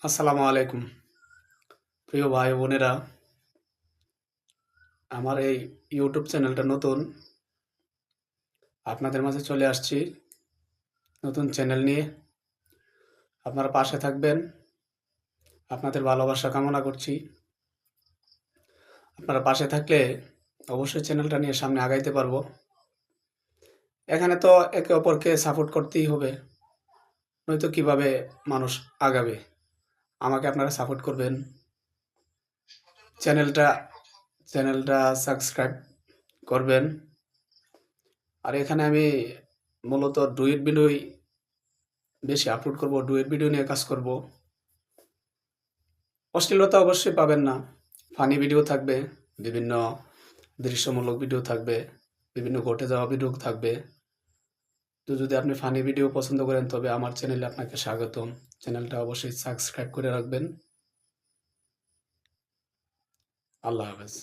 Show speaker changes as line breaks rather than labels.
আসসালামু আলাইকুম। প্রিয় ভাই বোনেরা, আমার এই ইউটিউব চ্যানেলটা নতুন। আপনাদের মাঝে চলে আসছি নতুন চ্যানেল নিয়ে। আপনারা পাশে থাকবেন। আপনাদের ভালোবাসা কামনা করছি। আপনারা পাশে থাকলে অবশ্যই চ্যানেলটা নিয়ে সামনে আগাইতে পারবো। এখানে তো একে অপরকে সাপোর্ট করতেই হবে, নয়তো কিভাবে মানুষ আগাবে? আমাকে আপনারা সাপোর্ট করবেন। চ্যানেলটা চ্যানেলটা সাবস্ক্রাইব করবেন। আর এখানে আমি মূলত ডুয়েট ভিডিওই বেশি আপলোড করব, ডুয়েট ভিডিও নিয়ে কাজ করব। অশ্লীলতা অবশ্যই পাবেন না। ফানি ভিডিও থাকবে, বিভিন্ন দৃশ্যমূলক ভিডিও থাকবে, বিভিন্ন ঘটে যাওয়া ভিডিও থাকবে। তো যদি আপনি ফানি ভিডিও পছন্দ করেন তবে আমার চ্যানেলে আপনাকে স্বাগতম। চ্যানেলটা অবশ্যই সাবস্ক্রাইব করে রাখবেন। আল্লাহ হাফেজ।